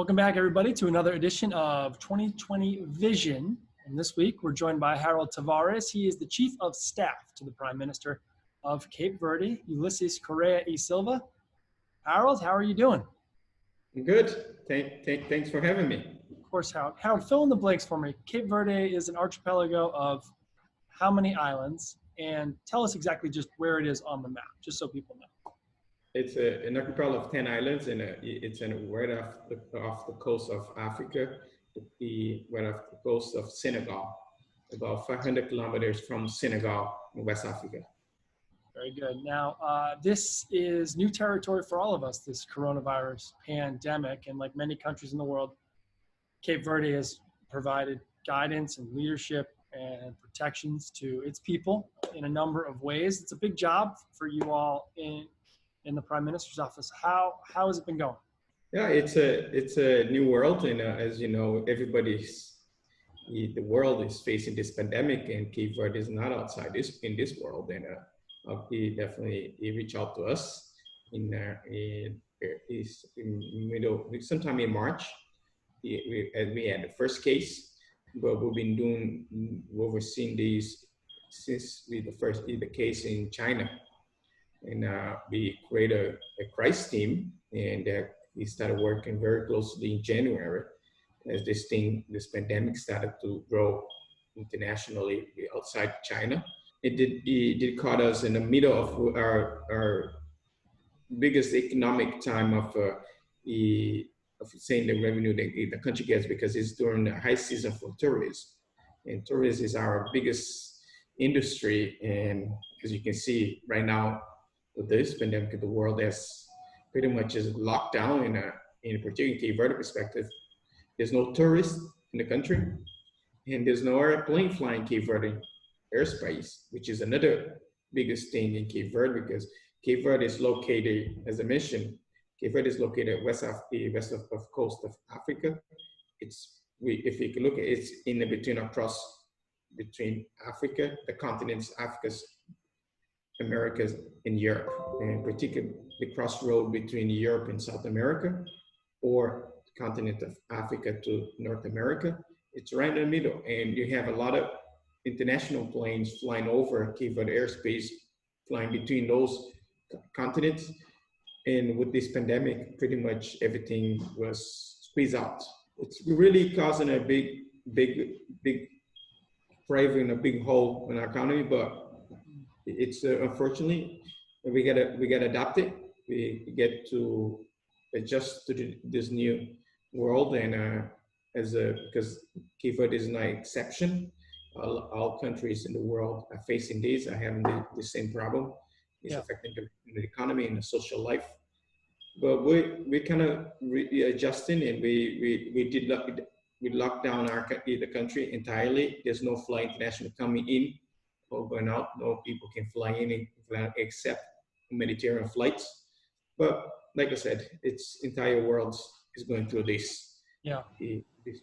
Welcome back, everybody, to another edition of 2020 Vision. And this week, we're joined by Harold Tavares. He is the Chief of Staff to the Prime Minister of Cape Verde, Ulisses Correia y Silva. Harold, how are you doing? Good. Thanks for having me. Of course, Harold. Harold, fill in the blanks for me. Cape Verde is an archipelago of how many islands? And tell us exactly just where it is on the map, just so people know. It's an archipelago of 10 islands, and it's right off the coast of Africa, right off the coast of Senegal, about 500 kilometers from Senegal in West Africa. Very good. Now, this is new territory for all of us, this coronavirus pandemic. And like many countries in the world, Cape Verde has provided guidance and leadership and protections to its people in a number of ways. It's a big job for you all in the Prime Minister's office. How has it been going? Yeah, it's a new world, and as you know, the world is facing this pandemic, and Cape Verde is not outside in this world. And he definitely reached out to us sometime in March. We had the first case, but we've been overseeing these since the case in China. And we created a crisis team, and we started working very closely in January as this pandemic started to grow internationally outside China. It did caught us in the middle of our biggest economic time of saying the revenue that the country gets, because it's during the high season for tourism, and tourism is our biggest industry. And as you can see right now, with this pandemic, the world has pretty much is locked down in a particular Cape Verde perspective. There's no tourists in the country, and there's no airplane flying Cape Verde airspace, which is another biggest thing in Cape Verde, because Cape Verde is located, as I mentioned, Cape Verde is located west of the coast of Africa. If you can look at it, it's in between Africa, the continents, Africa's, Americas, and Europe, and particularly the crossroad between Europe and South America, or the continent of Africa to North America. It's right in the middle, and you have a lot of international planes flying over Cape Verde airspace, flying between those continents. And with this pandemic, pretty much everything was squeezed out. It's really causing a big drive in a big hole in our economy, but it's unfortunately we get adapted. We get to adjust to this new world, and because Cape Verde is no exception. All countries in the world are facing this, are having the same problem. It's affecting the economy and the social life. But we kind of adjusting, and we locked down the country entirely. There's no flight international coming in or going out. No people can fly in except humanitarian flights. But like I said, it's entire world is going through this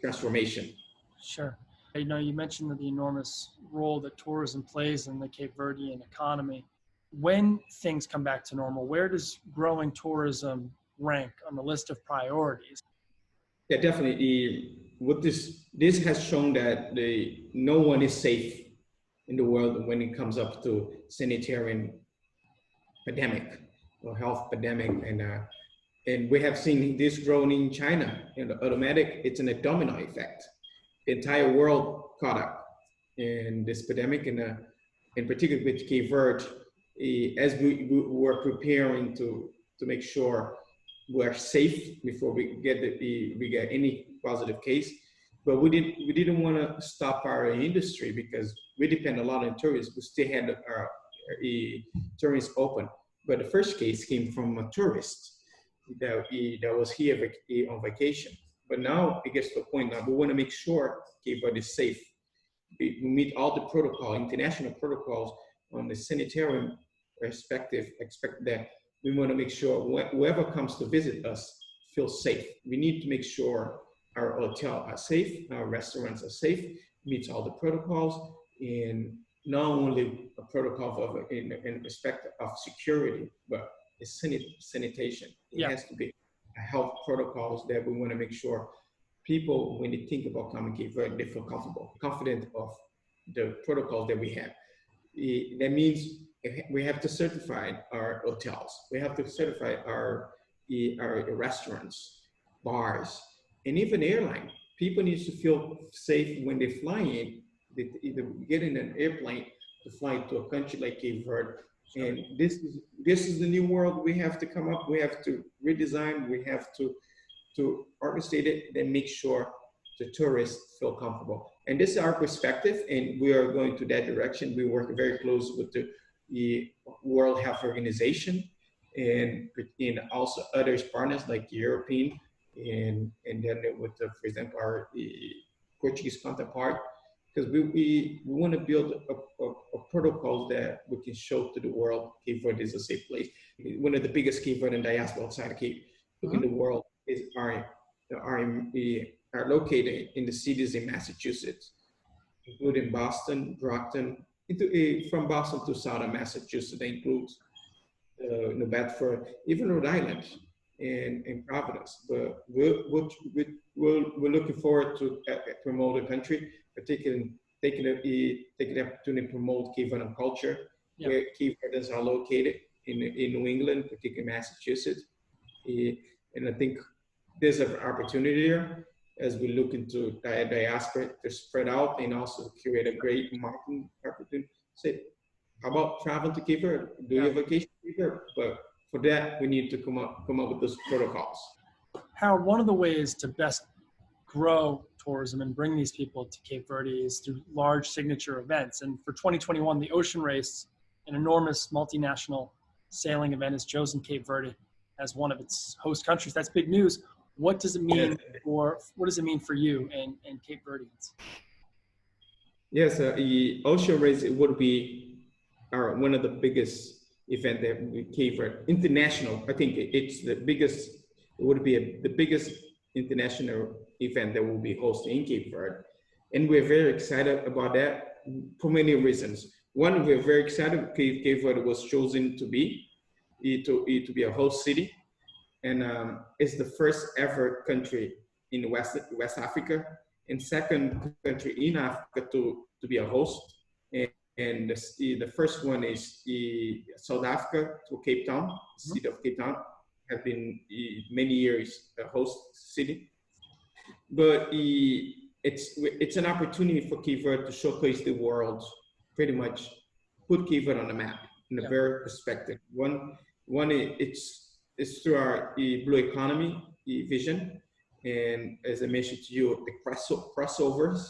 transformation. Sure. You know, you mentioned the enormous role that tourism plays in the Cape Verdean economy. When things come back to normal, where does growing tourism rank on the list of priorities? Yeah, definitely. What this has shown that no one is safe in the world when it comes up to sanitary pandemic or health pandemic, and we have seen this growing in China. It's a domino effect. The entire world caught up in this pandemic, and in particular with Cape Verde, as we were preparing to make sure we're safe before we get any positive case. But we didn't want to stop our industry, because we depend a lot on tourists. We still had our tourists open. But the first case came from a tourist that was here on vacation. But now it gets to a point now we want to make sure Cape Verde is safe. We meet all the international protocols on the sanitary perspective. Expect that we want to make sure whoever comes to visit us feels safe. We need to make sure our hotel are safe, our restaurants are safe, meets all the protocols, and not only a protocol in respect of security, but it's sanitation. It has to be. health protocols that we want to make sure people, when they think about coming to Cape Verde, they feel comfortable, confident of the protocols that we have. That means we have to certify our hotels. We have to certify our restaurants, bars, and even airline. People need to feel safe when they fly in. They either get in an airplane to fly to a country like Cape Verde. And this is the new world we have to come up. We have to redesign. We have to orchestrate it and make sure the tourists feel comfortable. And this is our perspective, and we are going to that direction. We work very close with the World Health Organization and also other partners like the European and then with, for example, our Portuguese counterpart, because we want to build a protocol that we can show to the world Cape Verde is a safe place. One of the biggest Cape Verdean diaspora outside of Cape in the world are located in the cities in Massachusetts, including Boston, Brockton, from Boston to southern Massachusetts. That includes New Bedford, even Rhode Island and Providence. But we're looking forward to promote the country, particularly taking the opportunity to promote Cape Verdean culture, where Cape Verdeans are located in New England, particularly Massachusetts. And I think there's an opportunity here as we look into diaspora to spread out and also create a great marketing opportunity. Say, how about travel to Cape Verde? Do you vacation to Cape Verde? But for that, we need to come up with those protocols. Howard, one of the ways to best grow tourism and bring these people to Cape Verde is through large signature events. And for 2021, the Ocean Race, an enormous multinational sailing event, has chosen Cape Verde as one of its host countries. That's big news. What does it mean for you and Cape Verdeans? Yes, the Ocean Race, it would be one of the biggest event that we Cape Verde international. I think it's the biggest. It would be the biggest international event that will be hosted in Cape Verde, and we're very excited about that for many reasons. One, we're very excited Cape Verde was chosen to be a host city, and it's the first ever country in West Africa, and second country in Africa to be a host. And the first one is South Africa to Cape Town, city of Cape Town, has been many years a host city. But it's an opportunity for Cape Verde to showcase the world, pretty much put Cape Verde on the map in a very perspective. One it's through our blue economy vision, and as I mentioned to you, the crossovers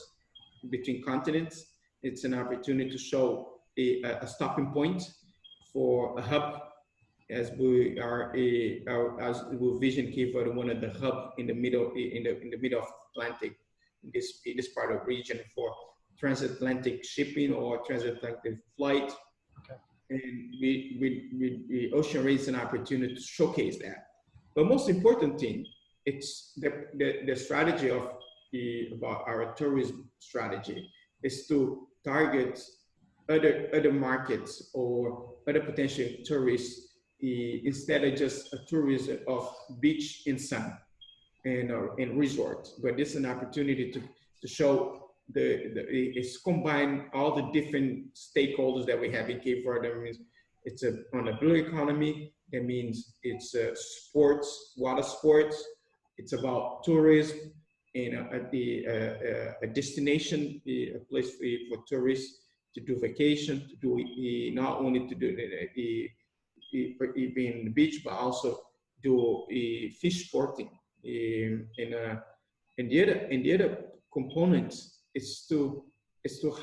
between continents. It's an opportunity to show a stopping point for a hub, as we vision Cape Verde, one of the hub in the middle of Atlantic, in this part of region for transatlantic shipping or transatlantic flight. Okay. And we Ocean Race an opportunity to showcase that. But most important thing, it's the strategy about our tourism strategy is to target other markets or other potential tourists instead of just a tourism of beach and sun and resort. But this is an opportunity to show it's combine all the different stakeholders that we have in Cape Verde. That means it's on a blue economy. That means it's sports, water sports. It's about tourism and a destination, a place for tourists to do vacation, to do not only to do being the beach, but also do fish sporting. And the other components is to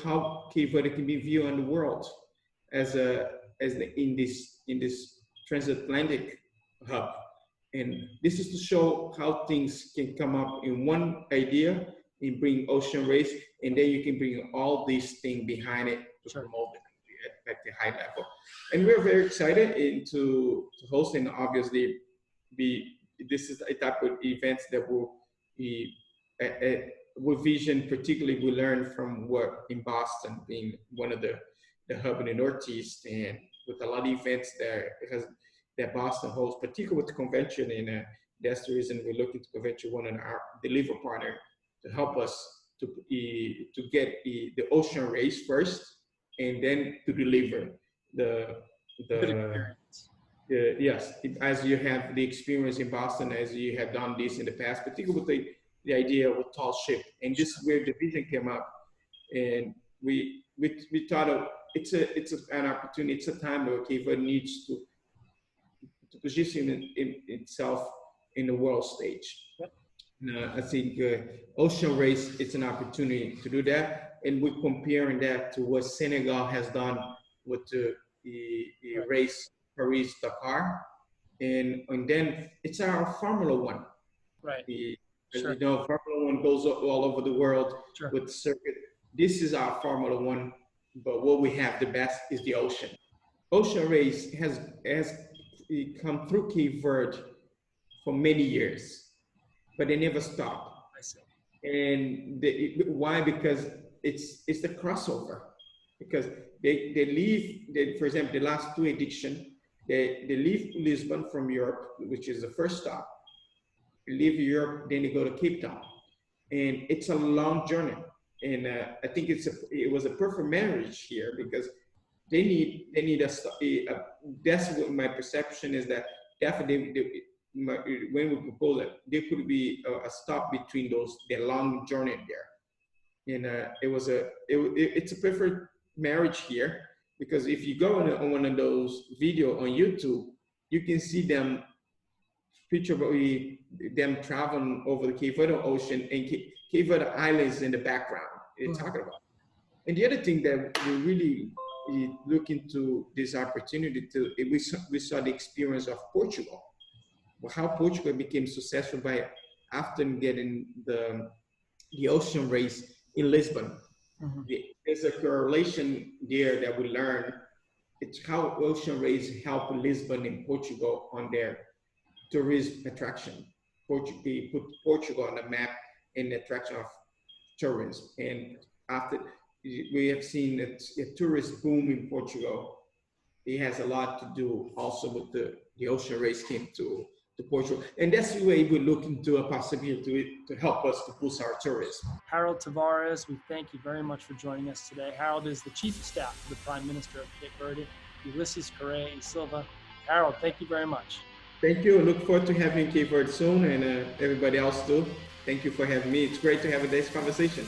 how Cape Verde can be viewed in the world in this transatlantic hub. And this is to show how things can come up in one idea and bring Ocean Race, and then you can bring all these things behind it to promote the country at the high level. And we're very excited to host, and obviously this is a type of events that will be with vision. Particularly, we learned from work in Boston, being one of the hub in the Northeast, and with a lot of events that Boston hosts, particularly with the convention That's the reason we're looking to eventually want our deliver partner to help us to get the ocean race first, and then to deliver the Good experience. yes, as you have the experience in Boston, as you have done this in the past, particularly with the idea of a tall ship, and this is where the vision came up, and we thought of it's an opportunity, it's a time where Cape Verde needs to position itself in the world stage. Yep. I think ocean race, it's an opportunity to do that, and we're comparing that to what Senegal has done with the Right. race Paris Dakar, and then it's our Formula One. Right. As Sure. you know, Formula One goes all over the world. Sure. With the circuit. This is our Formula One, but what we have the best is the ocean. Ocean race has come through Cape Verde for many years, but they never stop. I see. And why? Because it's the crossover. Because they leave, for example, the last two editions, they leave Lisbon from Europe, which is the first stop. They leave Europe, then they go to Cape Town, and it's a long journey. And I think it was a perfect marriage here, because they need a that's what my perception is, that definitely when we propose it, there could be a stop between the long journey there. And it's a perfect marriage here, because if you go on one of those video on YouTube, you can see them picture them traveling over the Cape Verde Ocean and Cape Verde Islands in the background. They're talking about. And the other thing that we really look into this opportunity to, we saw the experience of Portugal, how Portugal became successful by after getting the ocean race in Lisbon. Mm-hmm. There's a correlation there that we learned. It's how ocean race helped Lisbon in Portugal on their tourist attraction. Put Portugal on the map in the attraction of tourism. And after we have seen a tourist boom in Portugal, it has a lot to do also with the ocean race came to Portugal. And that's the way we're looking to a possibility to help us to boost our tourism. Harold Tavares, we thank you very much for joining us today. Harold is the Chief of Staff of the Prime Minister of Cape Verde, Ulisses Correia and Silva. Harold, thank you very much. Thank you. I look forward to having Cape Verde soon, and everybody else too. Thank you for having me. It's great to have this conversation.